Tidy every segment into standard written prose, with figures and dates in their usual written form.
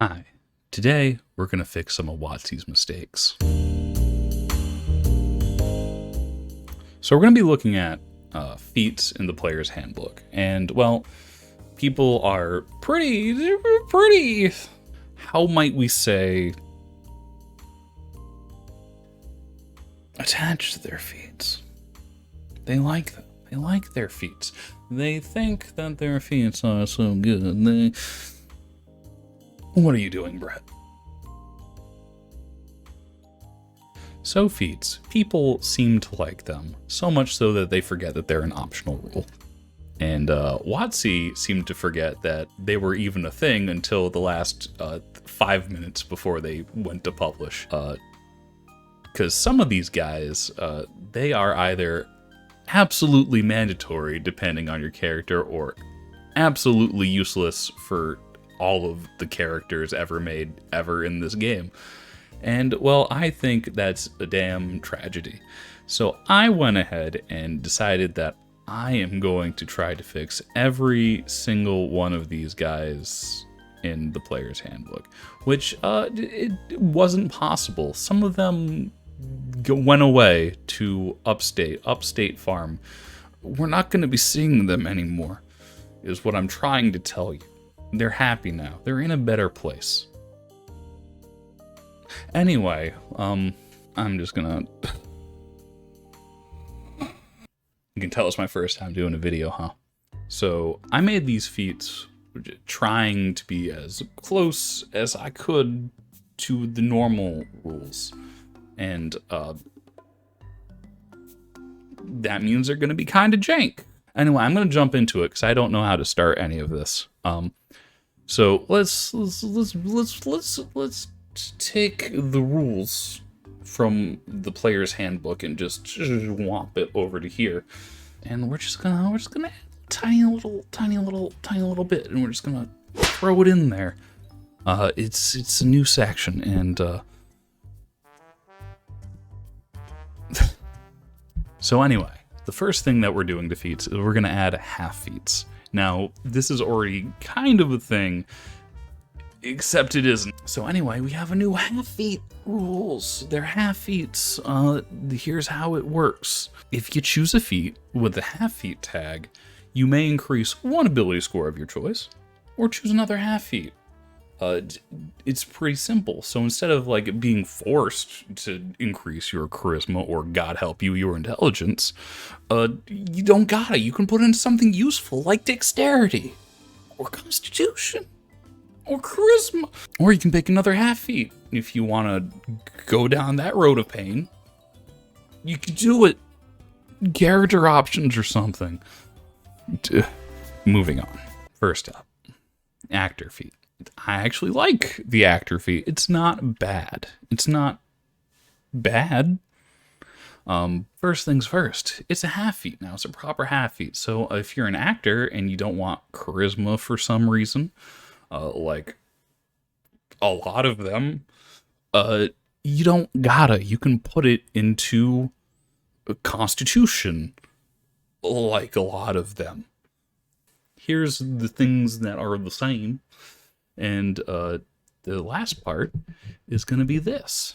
Hi, today we're going to fix some of Watsy's mistakes. So we're going to be looking at feats in the player's handbook. And, well, people are pretty, how might we say, attached to their feats. They like them. They like their feats. They think that their feats are so good. What are you doing, Brett? So feats, people seem to like them, so much so that they forget that they're an optional rule. And Watsy seemed to forget that they were even a thing until the last 5 minutes before they went to publish. Because some of these guys, they are either absolutely mandatory depending on your character, or absolutely useless for all of the characters ever made ever in this game. And, well, I think that's a damn tragedy. So I went ahead and decided that I am going to try to fix every single one of these guys in the player's handbook, which it wasn't possible. Some of them went away to upstate farm. We're not going to be seeing them anymore, is what I'm trying to tell you. They're happy now. They're in a better place. Anyway, I'm just gonna... You can tell it's my first time doing a video, huh? So, I made these feats trying to be as close as I could to the normal rules. And, that means they're gonna be kinda jank. Anyway, I'm gonna jump into it, because I don't know how to start any of this. So, let's take the rules from the player's handbook and just whomp it over to here, and we're just gonna add tiny little bit, and we're just gonna throw it in there. It's a new section, and so anyway, the first thing that we're doing to feats is we're gonna add half feats. Now, this is already kind of a thing, except it isn't. So anyway, we have a new half feat rules. They're half feats. Here's how it works. If you choose a feat with the half feat tag, you may increase one ability score of your choice, or choose another half feat. It's pretty simple. So instead of like being forced to increase your charisma, or God help you, your intelligence, you don't gotta. You can put in something useful like dexterity, or constitution, or charisma. Or you can pick another half feat. If you want to go down that road of pain, you can do it. Character options or something. Moving on. First up, actor feat. I actually like the actor feat. It's not bad. It's not bad. First things first, it's a half feat now. It's a proper half feat. So if you're an actor and you don't want charisma for some reason, like a lot of them, you don't gotta. You can put it into a constitution, like a lot of them. Here's the things that are the same, and the last part is gonna be this.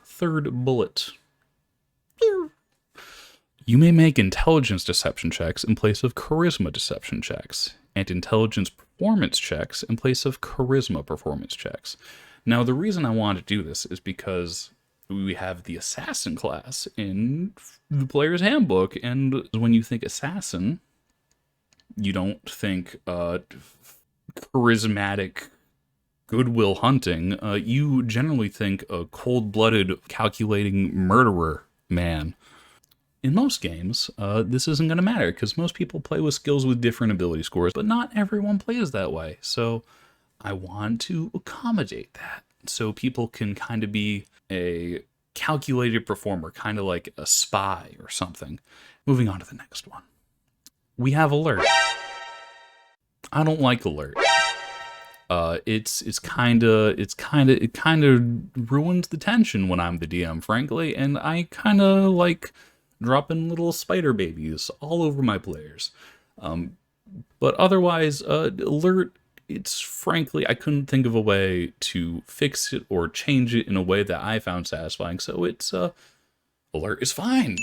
Third bullet. You may make intelligence deception checks in place of charisma deception checks, and intelligence performance checks in place of charisma performance checks. Now, the reason I want to do this is because we have the assassin class in the player's handbook, and when you think assassin, you don't think charismatic goodwill hunting. You generally think a cold-blooded, calculating murderer man. In most games, this isn't going to matter, because most people play with skills with different ability scores, but not everyone plays that way. So I want to accommodate that, so people can kind of be a calculated performer, kind of like a spy or something. Moving on to the next one. We have alert. I don't like alert. It kind of ruins the tension when I'm the DM, frankly, and I kind of like dropping little spider babies all over my players. But otherwise, alert it's frankly, I couldn't think of a way to fix it or change it in a way that I found satisfying, so it's, alert is fine.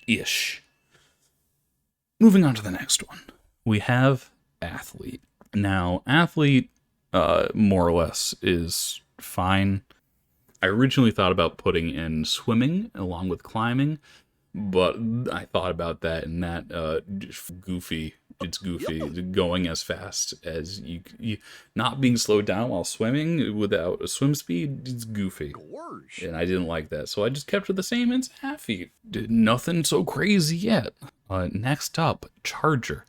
Ish. Moving on to the next one. We have athlete. Now, athlete, more or less, is fine. I originally thought about putting in swimming along with climbing, but I thought about that, and that just goofy. It's goofy going as fast as you not being slowed down while swimming without a swim speed. It's goofy, and I didn't like that, so I just kept it the same. It's half feet. Did nothing so crazy yet. Next up, charger.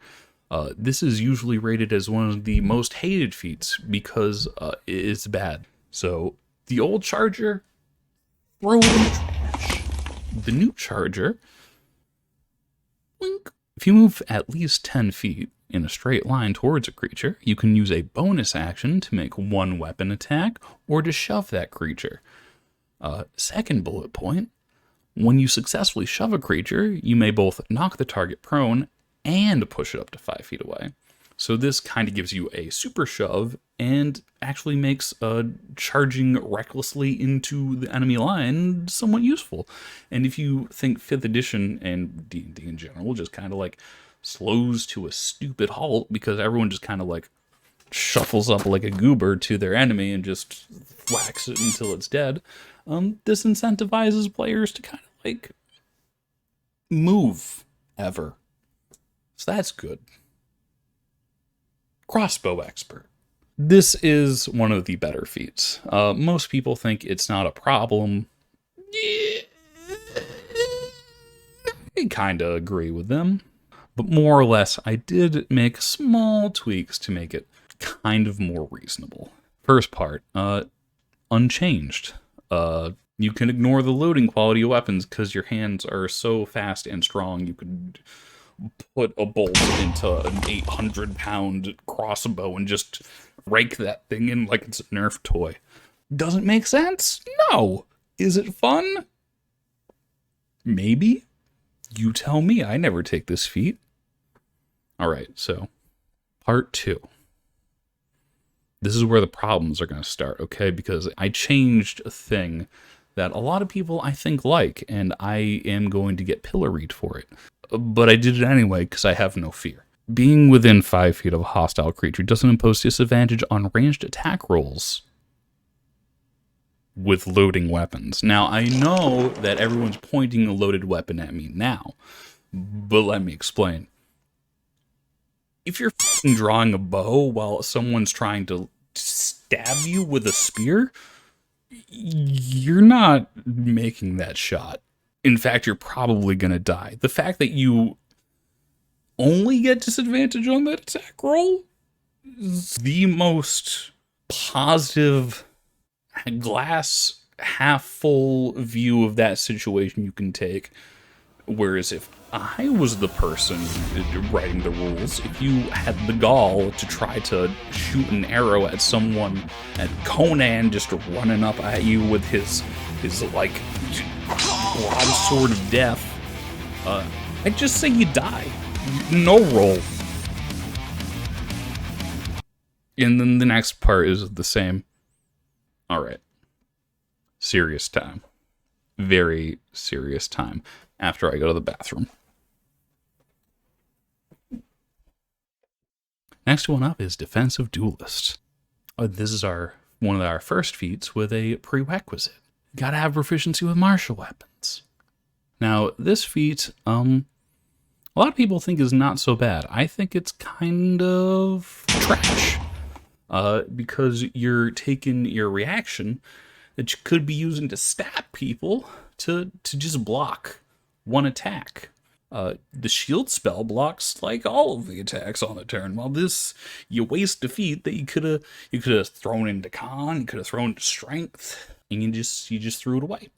This is usually rated as one of the most hated feats because it's bad. So the old charger, throw it in the trash. The new charger, blink. If you move at least 10 feet in a straight line towards a creature, you can use a bonus action to make one weapon attack or to shove that creature. Second bullet point, when you successfully shove a creature, you may both knock the target prone and push it up to 5 feet away. So this kind of gives you a super shove and actually makes charging recklessly into the enemy line somewhat useful. And if you think 5th edition and D&D in general just kind of like slows to a stupid halt because everyone just kind of like shuffles up like a goober to their enemy and just whacks it until it's dead, this incentivizes players to kind of like move ever. So that's good. Crossbow expert. This is one of the better feats. Most people think it's not a problem. Yeah, I kind of agree with them. But more or less, I did make small tweaks to make it kind of more reasonable. First part, unchanged. You can ignore the loading quality of weapons because your hands are so fast and strong you could put a bolt into an 800-pound crossbow and just rake that thing in like it's a Nerf toy. Doesn't make sense? No. Is it fun? Maybe. You tell me. I never take this feat. All right, so part 2. This is where the problems are going to start, okay? Because I changed a thing that a lot of people I think like, and I am going to get pilloried for it. But I did it anyway because I have no fear. Being within 5 feet of a hostile creature doesn't impose disadvantage on ranged attack rolls with loading weapons. Now, I know that everyone's pointing a loaded weapon at me now, but let me explain. If you're drawing a bow while someone's trying to stab you with a spear, you're not making that shot. In fact, you're probably going to die. The fact that you only get disadvantage on that attack roll is the most positive, glass half full view of that situation you can take. Whereas if I was the person writing the rules, if you had the gall to try to shoot an arrow at someone, at Conan just running up at you with his like broadsword of death, I'd just say you die. No roll. And then the next part is the same. All right. Serious time. Very serious time. After I go to the bathroom. Next one up is Defensive Duelist. This is one of our first feats with a prerequisite. You gotta have proficiency with martial weapons. Now, this feat, a lot of people think is not so bad. I think it's kind of trash. Because you're taking your reaction that you could be using to stab people to just block one attack. The shield spell blocks like all of the attacks on the turn. While this, you waste a feat that you could have thrown into con, you could have thrown into strength, and you just threw it away.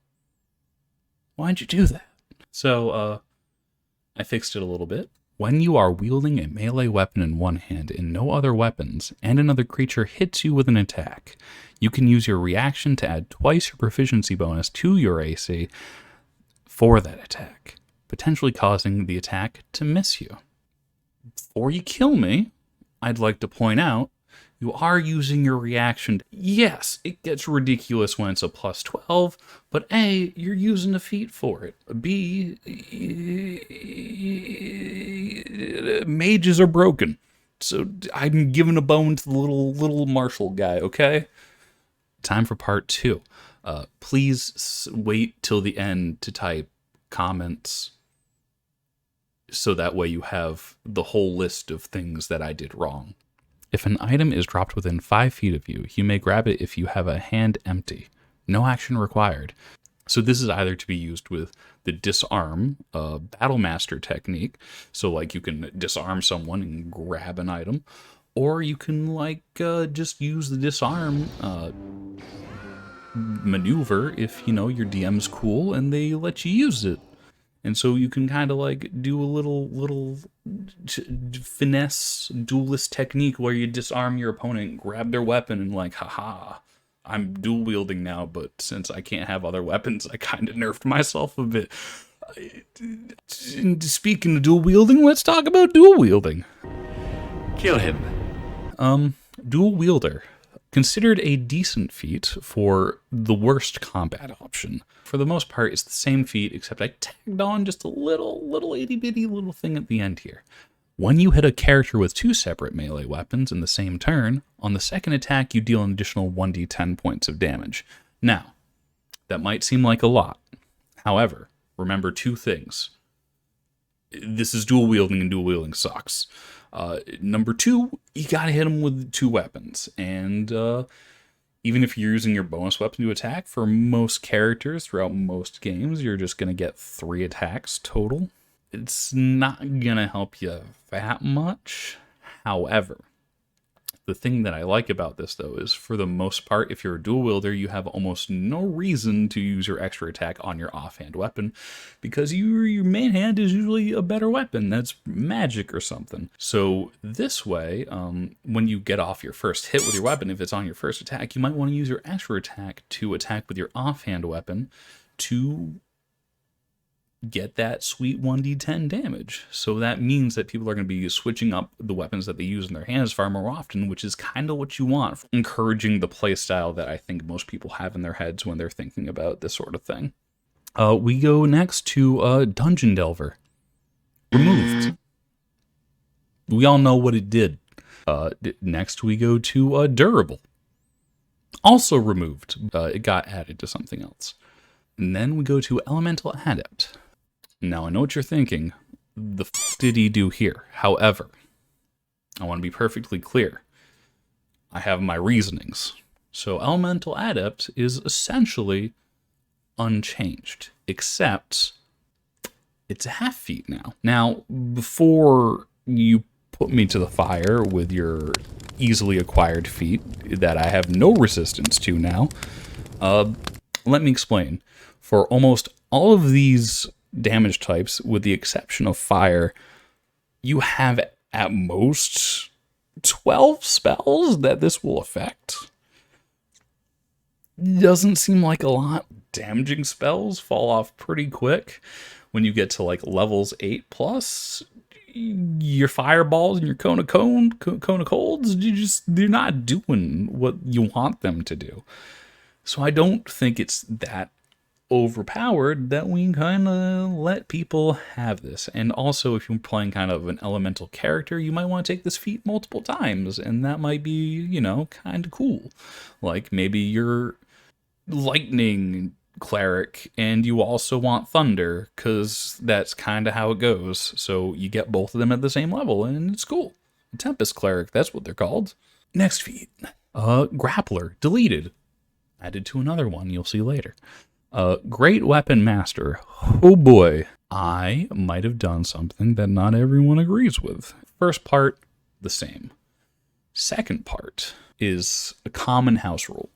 Why'd you do that? So I fixed it a little bit. When you are wielding a melee weapon in one hand and no other weapons, and another creature hits you with an attack, you can use your reaction to add twice your proficiency bonus to your AC for that attack, potentially causing the attack to miss you. Before you kill me, I'd like to point out, You are using your reaction. Yes, it gets ridiculous when it's a plus 12, but A, you're using a feat for it. B, mages are broken. So I'm giving a bone to the little martial guy, okay? Time for part 2. Please wait till the end to type comments so that way you have the whole list of things that I did wrong. If an item is dropped within 5 feet of you, you may grab it if you have a hand empty. No action required. So this is either to be used with the disarm battle master technique, so like you can disarm someone and grab an item, or you can like just use the disarm maneuver if you know your DM's cool and they let you use it. And so you can kind of like do a little finesse duelist technique where you disarm your opponent, grab their weapon, and like, haha, I'm dual wielding now, but since I can't have other weapons, I kind of nerfed myself a bit. Speaking of dual wielding, let's talk about dual wielding. Kill him. Dual wielder. Considered a decent feat for the worst combat option. For the most part, it's the same feat, except I tagged on just a little itty-bitty little thing at the end here. When you hit a character with 2 separate melee weapons in the same turn, on the second attack you deal an additional 1d10 points of damage. Now, that might seem like a lot. However, remember 2 things. This is dual wielding, and dual wielding sucks. Number 2, you gotta hit them with 2 weapons, and even if you're using your bonus weapon to attack, for most characters throughout most games, you're just gonna get 3 attacks total. It's not gonna help you that much. However, the thing that I like about this, though, is for the most part, if you're a dual wielder, you have almost no reason to use your extra attack on your offhand weapon, because your main hand is usually a better weapon. That's magic or something. So this way, when you get off your first hit with your weapon, if it's on your first attack, you might want to use your extra attack to attack with your offhand weapon to get that sweet 1d10 damage. So that means that people are going to be switching up the weapons that they use in their hands far more often, which is kind of what you want, encouraging the playstyle that I think most people have in their heads when they're thinking about this sort of thing. We go next to Dungeon Delver. Removed. We all know what it did. Next we go to Durable. Also removed. It got added to something else. And then we go to Elemental Adept. Now, I know what you're thinking. The f did he do here? However, I want to be perfectly clear. I have my reasonings. So Elemental Adept is essentially unchanged, except it's a half feat now. Now, before you put me to the fire with your easily acquired feat that I have no resistance to now, let me explain. For almost all of these damage types, with the exception of fire, you have at most 12 spells that this will affect. Doesn't seem like a lot. Damaging spells fall off pretty quick. When you get to like levels 8+, your fireballs and your cone of colds, they're not doing what you want them to do. So I don't think it's that overpowered that we kind of let people have this. And also, if you're playing kind of an elemental character, you might want to take this feat multiple times, and that might be, you know, kind of cool. Like maybe you're lightning cleric and you also want thunder, because that's kind of how it goes. So you get both of them at the same level, and it's cool. Tempest cleric, that's what they're called. Next feat, grappler, deleted. Added to another one you'll see later. Great Weapon Master. Oh boy, I might have done something that not everyone agrees with. First part, the same. Second part is a common house rule.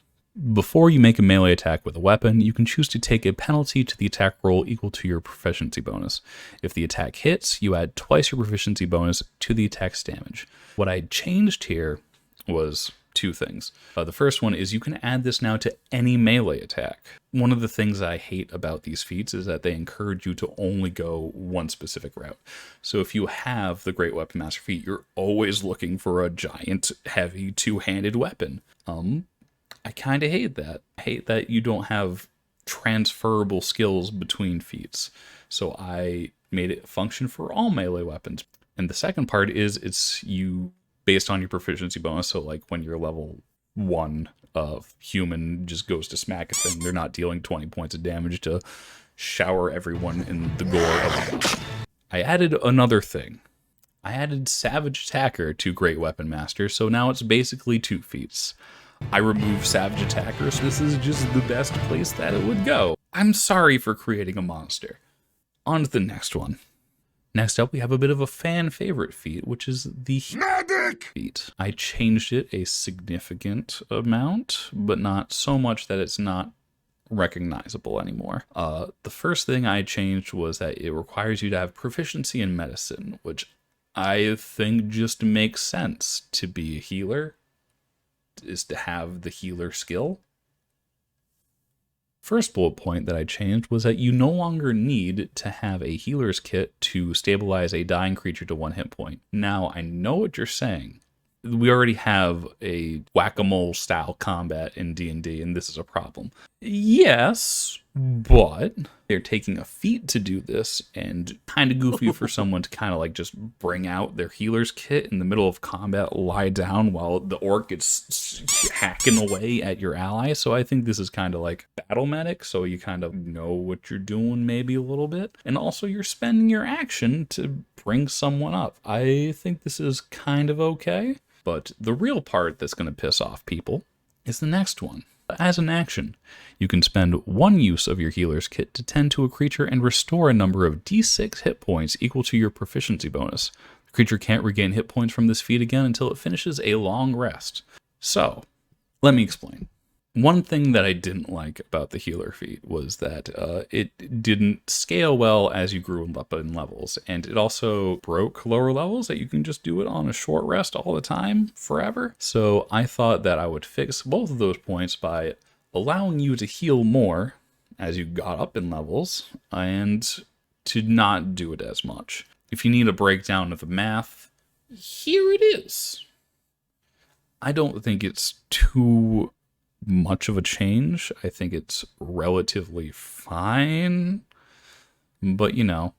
Before you make a melee attack with a weapon, you can choose to take a penalty to the attack roll equal to your proficiency bonus. If the attack hits, you add twice your proficiency bonus to the attack's damage. What I changed here was two things. The first one is you can add this now to any melee attack. One of the things I hate about these feats is that they encourage you to only go one specific route. So if you have the Great Weapon Master feat, you're always looking for a giant, heavy, two-handed weapon. I kind of hate that. I hate that you don't have transferable skills between feats. So I made it function for all melee weapons. And the second part is it's you based on your proficiency bonus. So like when you're level 1, human just goes to smack a thing, they're not dealing 20 points of damage to shower everyone in the gore of a god. I added another thing. I added Savage Attacker to Great Weapon Master, so now it's basically 2 feats. I removed Savage Attacker, so this is just the best place that it would go. I'm sorry for creating a monster. On to the next one. Next up, we have a bit of a fan favorite feat, which is the Medic feat. I changed it a significant amount, but not so much that it's not recognizable anymore. The first thing I changed was that it requires you to have proficiency in medicine, which I think just makes sense. To be a healer is to have the healer skill. First bullet point that I changed was that you no longer need to have a healer's kit to stabilize a dying creature to 1 hit point. Now, I know what you're saying. We already have a whack-a-mole style combat in D&D, and this is a problem. Yes, but they're taking a feat to do this, and kind of goofy for someone to kind of like just bring out their healer's kit in the middle of combat, lie down while the orc gets hacking away at your ally. So I think this is kind of like battle medic, so you kind of know what you're doing maybe a little bit. And also you're spending your action to bring someone up. I think this is kind of okay. But the real part that's going to piss off people is the next one. As an action, you can spend 1 use of your healer's kit to tend to a creature and restore a number of d6 hit points equal to your proficiency bonus. The creature can't regain hit points from this feat again until it finishes a long rest. So, let me explain. One thing that I didn't like about the healer feat was that it didn't scale well as you grew up in levels, and it also broke lower levels that you can just do it on a short rest all the time, forever. So I thought that I would fix both of those points by allowing you to heal more as you got up in levels, and to not do it as much. If you need a breakdown of the math, here it is. I don't think it's too much of a change. I think it's relatively fine, but you know,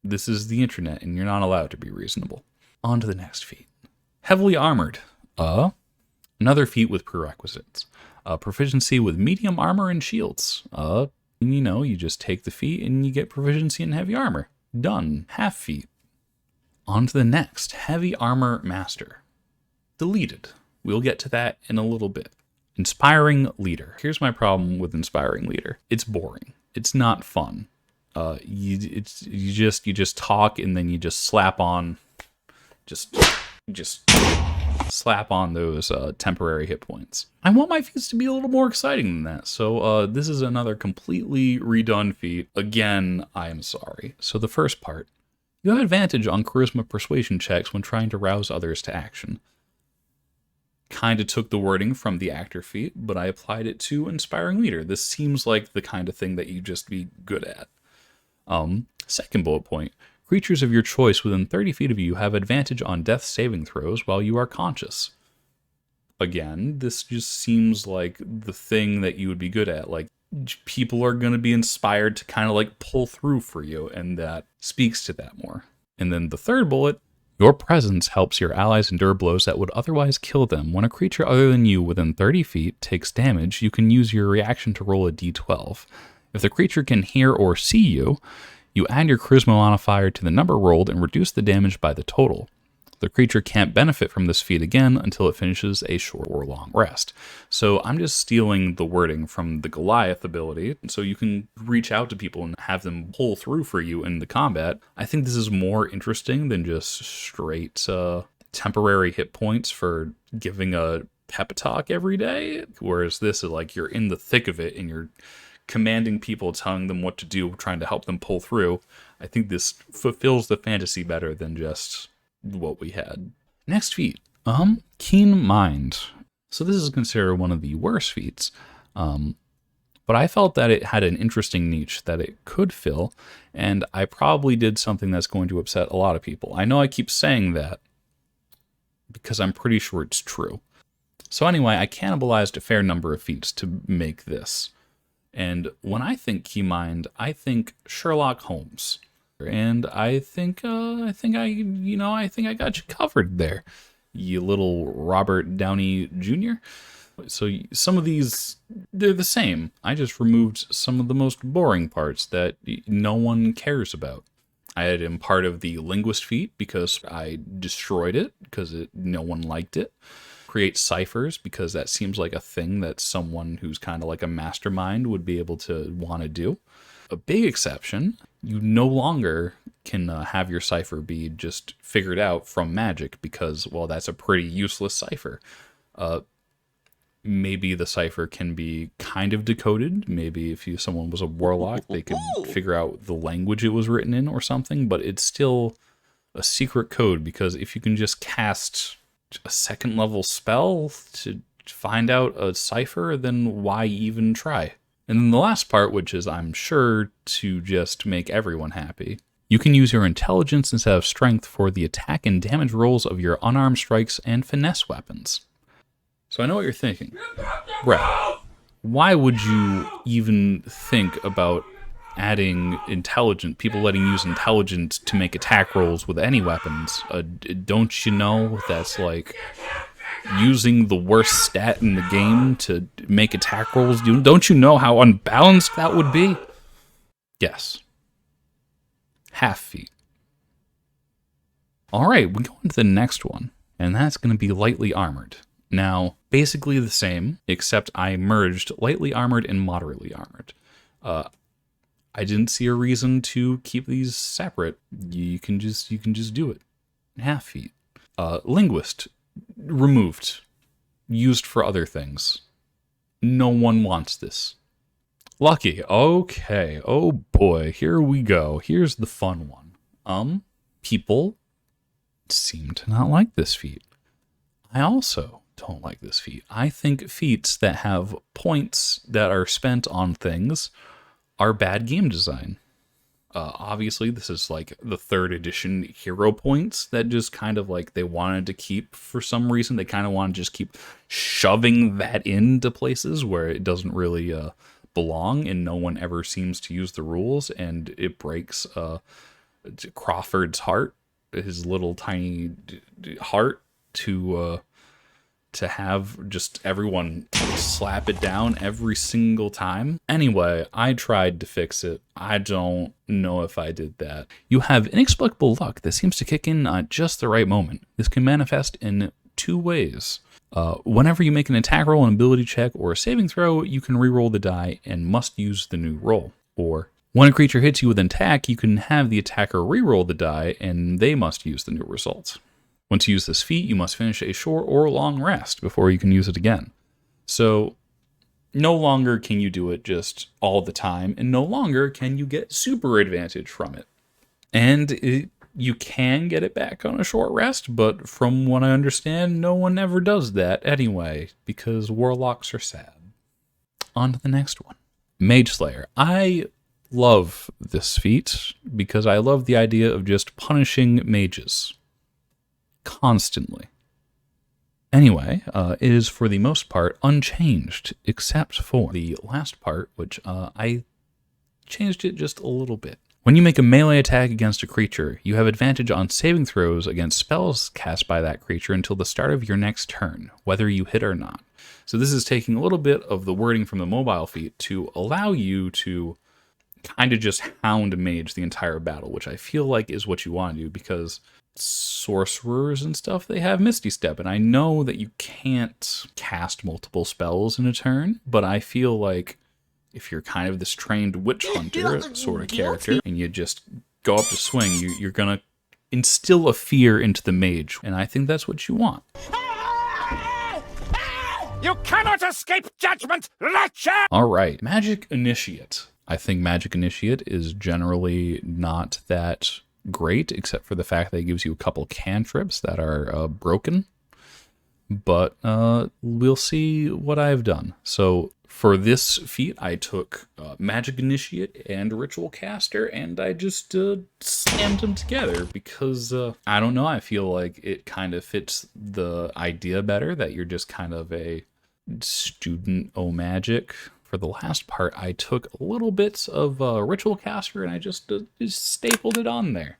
this is the internet and you're not allowed to be reasonable. On to the next feat. Heavily armored. Another feat with prerequisites. Proficiency with medium armor and shields. You know, you just take the feat and you get proficiency in heavy armor. Done. Half feat. On to the next. Heavy armor master. Deleted. We'll get to that in a little bit. Inspiring leader. Here's my problem with inspiring leader. It's boring. It's not fun. You just talk and then you just slap on, just slap on those temporary hit points. I want my feats to be a little more exciting than that. So this is another completely redone feat. Again, I am sorry. So the first part, you have advantage on charisma persuasion checks when trying to rouse others to action. Kind of took the wording from the actor feat, but I applied it to inspiring leader. This seems like the kind of thing that you just be good at. Second bullet point, creatures of your choice within 30 feet of you have advantage on death saving throws while you are conscious. Again, this just seems like the thing that you would be good at. Like, people are going to be inspired to kind of like pull through for you, and that speaks to that more. And then the third bullet, your presence helps your allies endure blows that would otherwise kill them. When a creature other than you within 30 feet takes damage, you can use your reaction to roll a d12. If the creature can hear or see you, you add your charisma modifier to the number rolled and reduce the damage by the total. The creature can't benefit from this feat again until it finishes a short or long rest. So I'm just stealing the wording from the Goliath ability, so you can reach out to people and have them pull through for you in the combat. I think this is more interesting than just straight temporary hit points for giving a pep talk every day, whereas this is like you're in the thick of it and you're commanding people, telling them what to do, trying to help them pull through. I think this fulfills the fantasy better than just what we had. Next feat, Keen Mind. So this is considered one of the worst feats. But I felt that it had an interesting niche that it could fill, and I probably did something that's going to upset a lot of people. I know I keep saying that because I'm pretty sure it's true. So anyway, I cannibalized a fair number of feats to make this. And when I think Keymind, I think Sherlock Holmes. And I think I got you covered there, you little Robert Downey Jr. So some of these, they're the same. I just removed some of the most boring parts that no one cares about. I had him part of the linguist feat because I destroyed it because no one liked it. Create ciphers because that seems like a thing that someone who's kind of like a mastermind would be able to want to do. A big exception, you no longer can have your cipher be just figured out from magic because, well, that's a pretty useless cipher. Maybe the cipher can be kind of decoded. Maybe if someone was a warlock, they could figure out the language it was written in or something, but it's still a secret code because if you can just cast a second level spell to find out a cipher, then why even try? And then the last part, which is I'm sure to just make everyone happy, you can use your intelligence instead of strength for the attack and damage rolls of your unarmed strikes and finesse weapons. So I know what you're thinking. Brett, why would you even think about adding people letting you use intelligence to make attack rolls with any weapons? Don't you know that's like using the worst stat in the game to make attack rolls? Don't you know how unbalanced that would be? Yes. Half feat. All right, we go on to the next one, and that's going to be lightly armored. Now, basically the same, except I merged lightly armored and moderately armored. I didn't see a reason to keep these separate. You can just do it. Half feat. Linguist, removed. Used for other things. No one wants this. Lucky. Okay. Oh boy. Here we go. Here's the fun one. People seem to not like this feat. I also don't like this feat. I think feats that have points that are spent on things are bad game design. Obviously, this is like the 3rd edition hero points that just kind of like they wanted to keep for some reason. They kind of want to just keep shoving that into places where it doesn't really belong, and no one ever seems to use the rules, and it breaks Crawford's heart, his little tiny heart, to have just everyone slap it down every single time. Anyway, I tried to fix it. I don't know if I did that. You have inexplicable luck that seems to kick in at just the right moment. This can manifest in 2 ways. Whenever you make an attack roll, an ability check, or a saving throw, you can reroll the die and must use the new roll. Or when a creature hits you with an attack, you can have the attacker reroll the die and they must use the new result. Once you use this feat, you must finish a short or long rest before you can use it again. So no longer can you do it just all the time, and no longer can you get super advantage from it. And you can get it back on a short rest, but from what I understand, no one ever does that anyway, because warlocks are sad. On to the next one. Mage Slayer. I love this feat because I love the idea of just punishing mages constantly. Anyway, it is for the most part unchanged, except for the last part, which I changed it just a little bit. When you make a melee attack against a creature, you have advantage on saving throws against spells cast by that creature until the start of your next turn, whether you hit or not. So this is taking a little bit of the wording from the mobile feat to allow you to kind of just hound a mage the entire battle, which I feel like is what you want to do, because sorcerers and stuff, they have Misty Step, and I know that you can't cast multiple spells in a turn, but I feel like if you're kind of this trained witch hunter sort of character, and you just go up to swing, you're gonna instill a fear into the mage, and I think that's what you want. You cannot escape judgment, wretched! Alright, Magic Initiate. I think Magic Initiate is generally not that great, except for the fact that it gives you a couple cantrips that are broken. but we'll see what I've done. So for this feat, I took Magic Initiate and Ritual Caster, and I just slammed them together because, I don't know, I feel like it kind of fits the idea better that you're just kind of a student magic. For the last part, I took little bits of Ritual Caster and I just stapled it on there.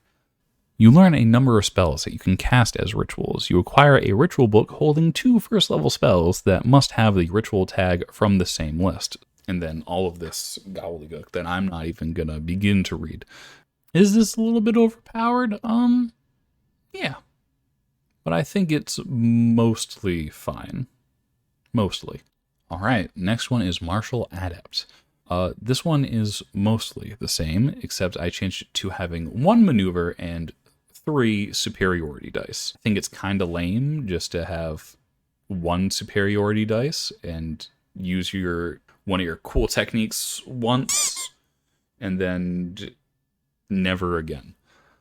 You learn a number of spells that you can cast as rituals. You acquire a ritual book holding 2 first-level spells that must have the ritual tag from the same list. And then all of this gobbledygook that I'm not even going to begin to read. Is this a little bit overpowered? Yeah. But I think it's mostly fine. Mostly. All right, next one is Martial Adept. This one is mostly the same, except I changed it to having 1 maneuver and 3 superiority dice. I think it's kind of lame just to have 1 superiority dice and use one of your cool techniques once and then never again.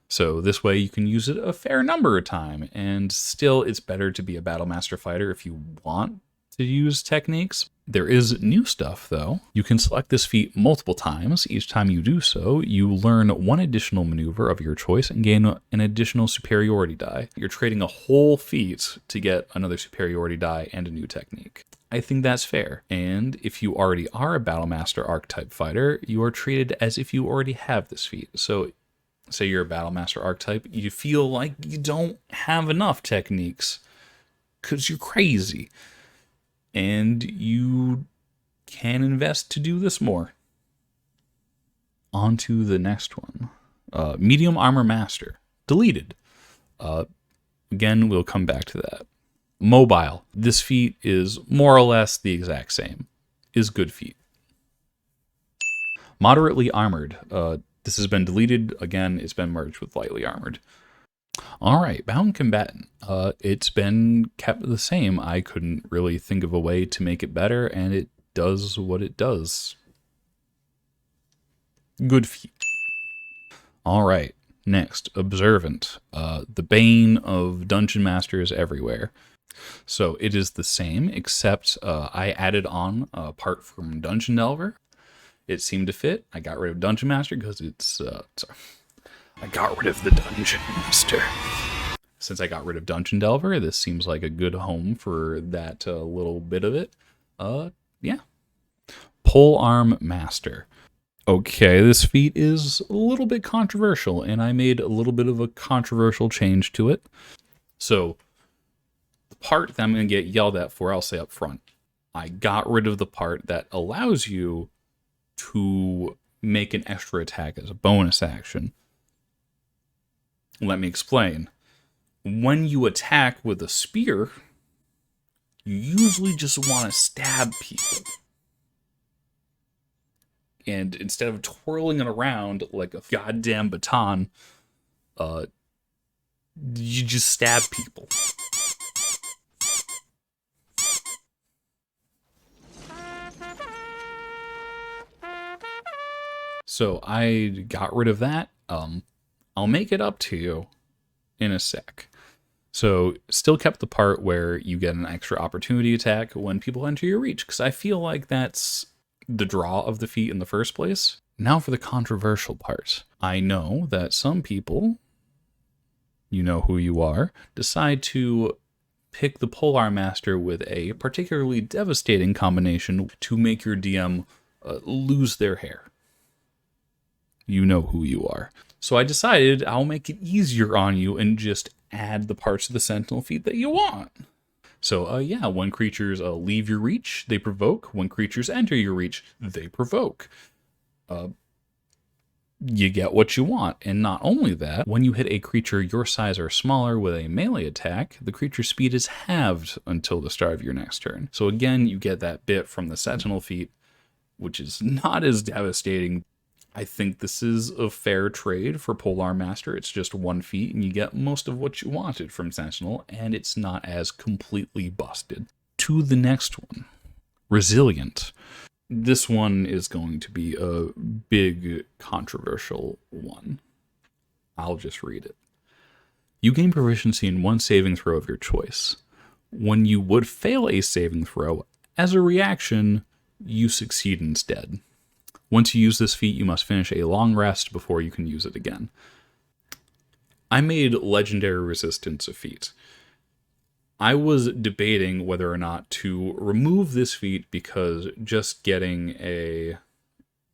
So this way you can use it a fair number of times, and still it's better to be a Battle Master fighter if you want to use techniques. There is new stuff, though. You can select this feat multiple times. Each time you do so, you learn 1 additional maneuver of your choice and gain an additional superiority die. You're trading a whole feat to get another superiority die and a new technique. I think that's fair. And if you already are a Battle Master archetype fighter, you are treated as if you already have this feat. So say you're a Battle Master archetype, you feel like you don't have enough techniques because you're crazy. And you can invest to do this more. On to the next one. Medium Armor Master. Deleted. Again, we'll come back to that. Mobile. This feat is more or less the exact same. Is good feat. Moderately Armored. This has been deleted. Again, it's been merged with Lightly Armored. All right, Bound Combatant. It's been kept the same. I couldn't really think of a way to make it better, and it does what it does. Good feat. All right, next, Observant. The bane of dungeon masters everywhere. So it is the same, except I added on a part from Dungeon Delver. It seemed to fit. I got rid of Dungeon Master because it's... sorry. I got rid of the Dungeon Master. Since I got rid of Dungeon Delver, this seems like a good home for that little bit of it. Yeah. Polearm Master. Okay, this feat is a little bit controversial, and I made a little bit of a controversial change to it. So, the part that I'm going to get yelled at for, I'll say up front. I got rid of the part that allows you to make an extra attack as a bonus action. Let me explain. When you attack with a spear, you usually just want to stab people. And instead of twirling it around like a goddamn baton, you just stab people. So I got rid of that. I'll make it up to you in a sec. So still kept the part where you get an extra opportunity attack when people enter your reach, because I feel like that's the draw of the feat in the first place. Now for the controversial part. I know that some people, you know who you are, decide to pick the Polearm Master with a particularly devastating combination to make your DM lose their hair. You know who you are. So I decided I'll make it easier on you and just add the parts of the Sentinel feat that you want. So, yeah, when creatures leave your reach, they provoke. When creatures enter your reach, they provoke. You get what you want. And not only that, when you hit a creature your size or smaller with a melee attack, the creature's speed is halved until the start of your next turn. So again, you get that bit from the Sentinel feat, which is not as devastating. I think this is a fair trade for Polearm Master. It's just 1 feat, and you get most of what you wanted from Sentinel, and it's not as completely busted. To the next one, Resilient. This one is going to be a big, controversial one. I'll just read it. You gain proficiency in 1 saving throw of your choice. when you would fail a saving throw, as a reaction, you succeed instead. Once you use this feat, you must finish a long rest before you can use it again. I made Legendary Resistance a feat. I was debating whether or not to remove this feat because just getting a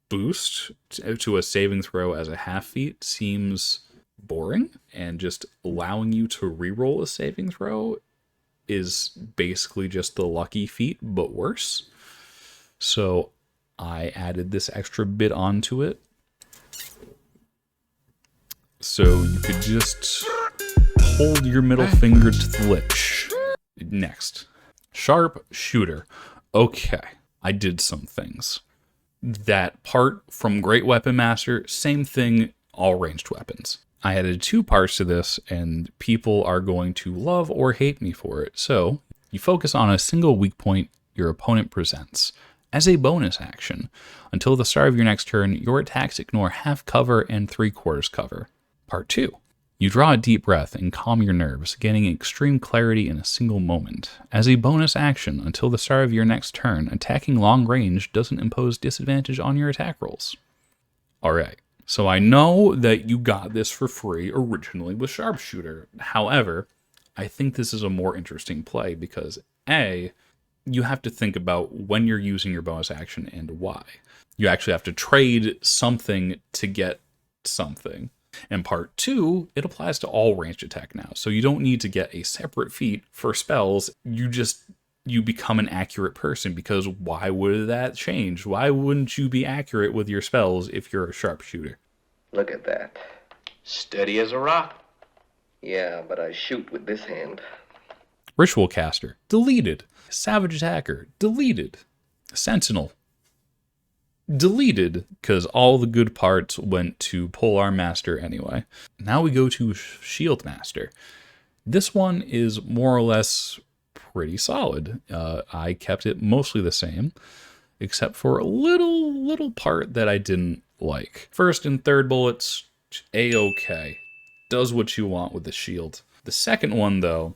boost to a saving throw as a half feat seems boring, and just allowing you to reroll a saving throw is basically just the lucky feat, but worse. So I added this extra bit onto it. So you could just hold your middle finger to the lich. Next, Sharp Shooter. Okay, I did some things. That part from Great Weapon Master, same thing, all ranged weapons. I added 2 parts to this, and people are going to love or hate me for it. So, you focus on a single weak point your opponent presents. As a bonus action, until the start of your next turn, your attacks ignore half cover and 3/4 cover. Part 2. You draw a deep breath and calm your nerves, gaining extreme clarity in a single moment. As a bonus action, until the start of your next turn, attacking long range doesn't impose disadvantage on your attack rolls. Alright, so I know that you got this for free originally with Sharpshooter. However, I think this is a more interesting play because A, you have to think about when you're using your bonus action and why. You actually have to trade something to get something. And part 2, it applies to all ranged attack now. So you don't need to get a separate feat for spells. You become an accurate person, because why would that change? Why wouldn't you be accurate with your spells if you're a sharpshooter? Look at that. Steady as a rock. Yeah, but I shoot with this hand. Ritual Caster, deleted. Savage Attacker, deleted. Sentinel, deleted, because all the good parts went to Polearm Master anyway. Now we go to Shield Master. This one is more or less pretty solid. I kept it mostly the same, except for a little part that I didn't like. First and third bullets, A-okay. Does what you want with the shield. The second one, though,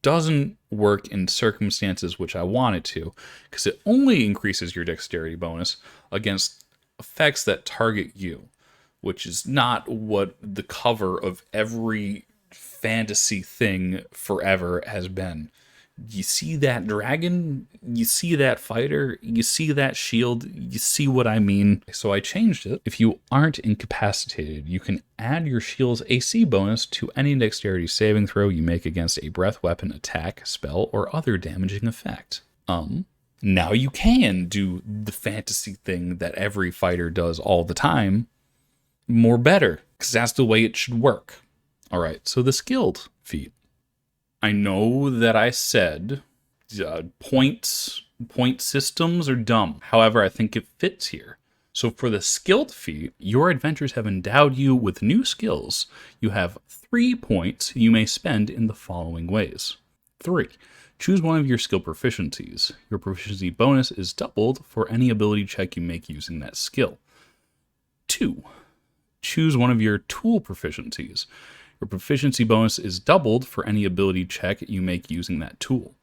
doesn't work in circumstances which I want it to, because it only increases your dexterity bonus against effects that target you, which is not what the cover of every fantasy thing forever has been. You see that dragon, you see that fighter, you see that shield, you see what I mean. So I changed it. If you aren't incapacitated, you can add your shield's AC bonus to any dexterity saving throw you make against a breath weapon, attack, spell, or other damaging effect. Now you can do the fantasy thing that every fighter does all the time more better, because that's the way it should work. All right, so the skilled feat. I know that I said point systems are dumb. However, I think it fits here. So for the skilled feat, your adventures have endowed you with new skills. You have 3 points you may spend in the following ways. 3. Choose one of your skill proficiencies. Your proficiency bonus is doubled for any ability check you make using that skill. 2. Choose one of your tool proficiencies. Your proficiency bonus is doubled for any ability check you make using that tool.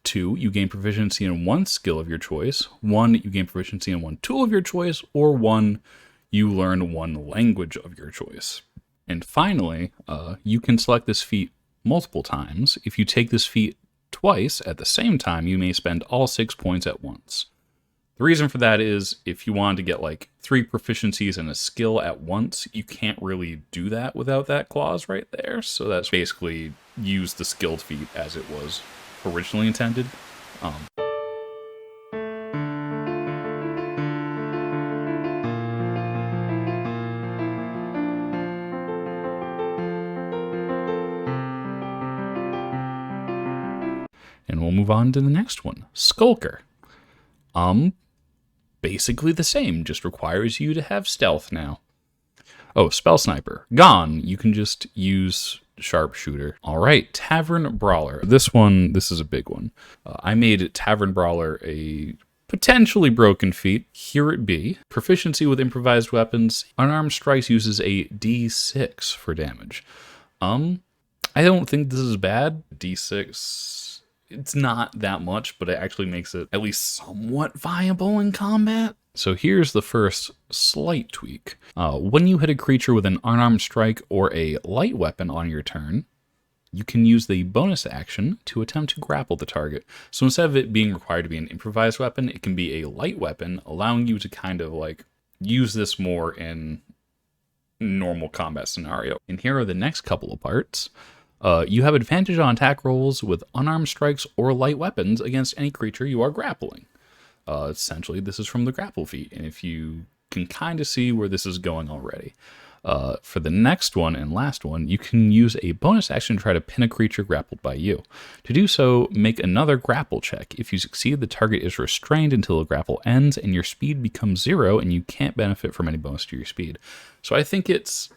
2, you gain proficiency in one skill of your choice. 1, you gain proficiency in one tool of your choice. Or 1, you learn one language of your choice. And finally, you can select this feat multiple times. If you take this feat twice at the same time, you may spend all 6 points at once. The reason for that is if you wanted to get like 3 proficiencies in a skill at once, you can't really do that without that clause right there. So that's basically use the skilled feat as it was originally intended. And we'll move on to the next one, Skulker. Basically the same, just requires you to have stealth now. Oh, Spell Sniper. Gone. You can just use Sharpshooter. All right, Tavern Brawler. This is a big one. I made Tavern Brawler a potentially broken feat. Here it be. Proficiency with improvised weapons. Unarmed strikes uses a D6 for damage. I don't think this is bad. D6 It's not that much, but it actually makes it at least somewhat viable in combat. So here's the first slight tweak. When you hit a creature with an unarmed strike or a light weapon on your turn, you can use the bonus action to attempt to grapple the target. So instead of it being required to be an improvised weapon, it can be a light weapon, allowing you to kind of like use this more in normal combat scenario. And here are the next couple of parts. You have advantage on attack rolls with unarmed strikes or light weapons against any creature you are grappling. Essentially, this is from the grapple feat, and if you can kind of see where this is going already. For the next one and last one, you can use a bonus action to try to pin a creature grappled by you. To do so, make another grapple check. If you succeed, the target is restrained until the grapple ends, and your speed becomes 0, and you can't benefit from any bonus to your speed. So I think it's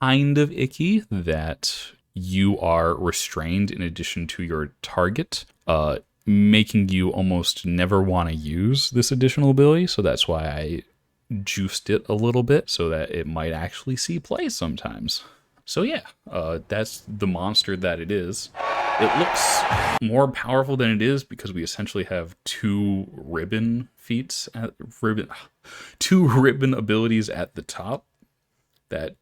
kind of icky that you are restrained in addition to your target, making you almost never want to use this additional ability. So that's why I juiced it a little bit so that it might actually see play sometimes. So yeah, that's the monster that it is. It looks more powerful than it is because we essentially have two ribbon abilities at the top that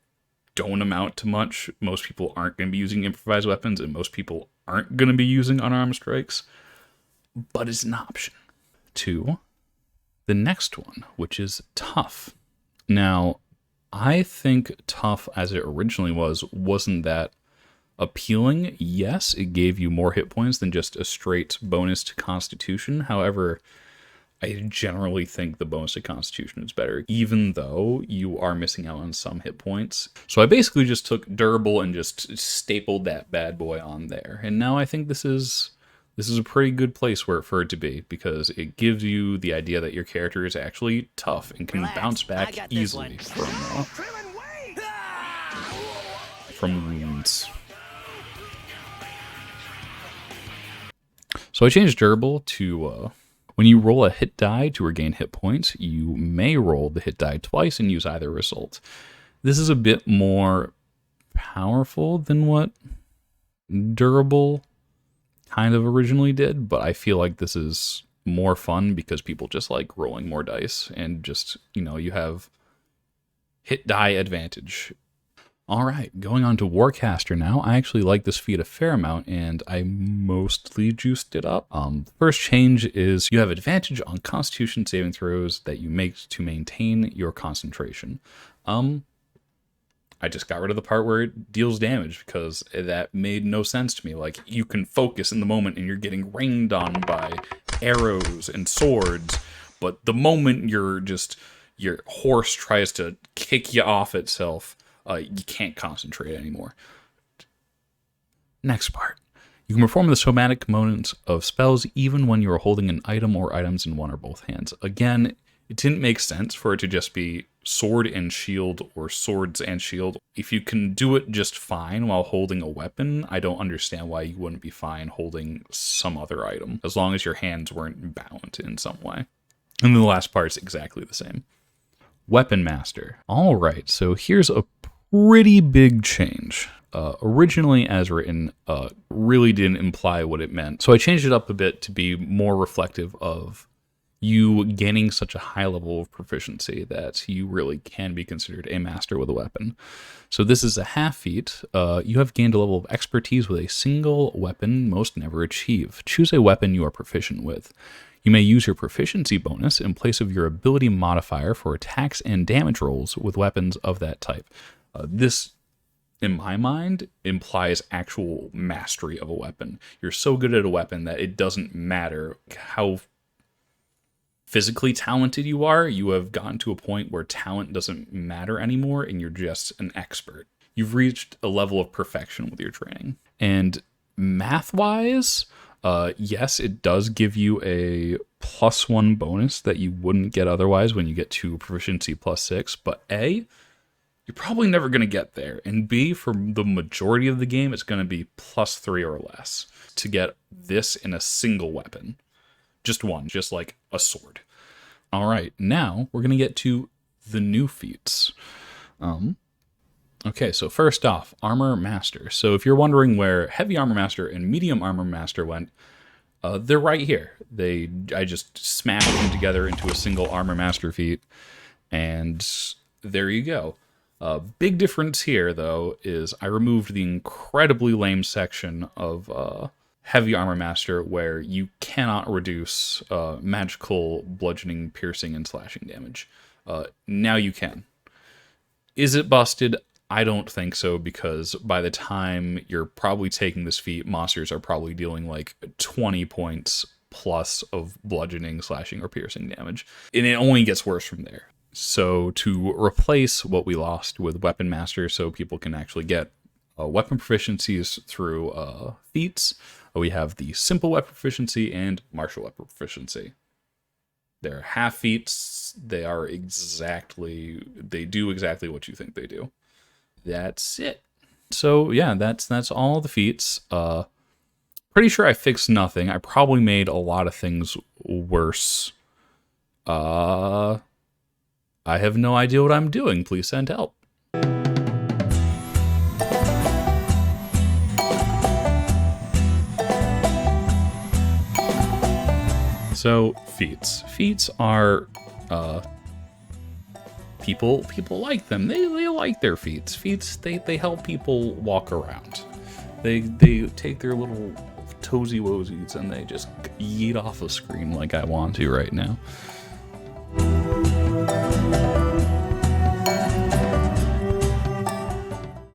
don't amount to much. Most people aren't going to be using improvised weapons, and most people aren't going to be using unarmed strikes, but it's an option. 2, the next one, which is tough. Now, I think tough as it originally wasn't that appealing. Yes, it gave you more hit points than just a straight bonus to Constitution. However, I generally think the bonus to Constitution is better, even though you are missing out on some hit points. So I basically just took durable and just stapled that bad boy on there. And now I think this is a pretty good place for it to be, because it gives you the idea that your character is actually tough and can bounce back easily from wounds. So I changed durable to when you roll a hit die to regain hit points, you may roll the hit die twice and use either result. This is a bit more powerful than what durable kind of originally did, but I feel like this is more fun because people just like rolling more dice and just, you have hit die advantage. All right, going on to Warcaster now. I actually like this feat a fair amount, and I mostly juiced it up. The first change is you have advantage on Constitution saving throws that you make to maintain your concentration. I just got rid of the part where it deals damage because that made no sense to me. Like, you can focus in the moment and you're getting rained on by arrows and swords, but the moment your horse tries to kick you off itself, you can't concentrate anymore. Next part. You can perform the somatic components of spells even when you are holding an item or items in one or both hands. Again, it didn't make sense for it to just be sword and shield or swords and shield. If you can do it just fine while holding a weapon, I don't understand why you wouldn't be fine holding some other item, as long as your hands weren't bound in some way. And then the last part's exactly the same. Weapon Master. All right, so here's a pretty big change. Originally, as written, really didn't imply what it meant. So I changed it up a bit to be more reflective of you gaining such a high level of proficiency that you really can be considered a master with a weapon. So this is a half feat. You have gained a level of expertise with a single weapon most never achieve. Choose a weapon you are proficient with. You may use your proficiency bonus in place of your ability modifier for attacks and damage rolls with weapons of that type. This, in my mind, implies actual mastery of a weapon. You're so good at a weapon that it doesn't matter how physically talented you are. You have gotten to a point where talent doesn't matter anymore, and you're just an expert. You've reached a level of perfection with your training. And math-wise, yes, it does give you a +1 bonus that you wouldn't get otherwise when you get to proficiency +6, but A, you're probably never going to get there, and B, for the majority of the game, it's going to be +3 or less to get this in a single weapon. Just one, just like a sword. All right, now we're going to get to the new feats. Okay, so first off, Armor Master. So if you're wondering where Heavy Armor Master and Medium Armor Master went, They're right here. I just smashed them together into a single Armor Master feat, and there you go. Big difference here, though, is I removed the incredibly lame section of Heavy Armor Master where you cannot reduce magical bludgeoning, piercing, and slashing damage. Now you can. Is it busted? I don't think so, because by the time you're probably taking this feat, monsters are probably dealing like 20 points plus of bludgeoning, slashing, or piercing damage. And it only gets worse from there. So to replace what we lost with Weapon Master so people can actually get weapon proficiencies through feats, we have the Simple Weapon Proficiency and Martial Weapon Proficiency. They're half feats. They do exactly what you think they do. That's it. So yeah, that's all the feats. Pretty sure I fixed nothing. I probably made a lot of things worse. I have no idea what I'm doing. Please send help. So feats. Feats are people like them. They like their feats. Feats they help people walk around. They take their little toesy woesies and they just yeet off a screen like I want to right now.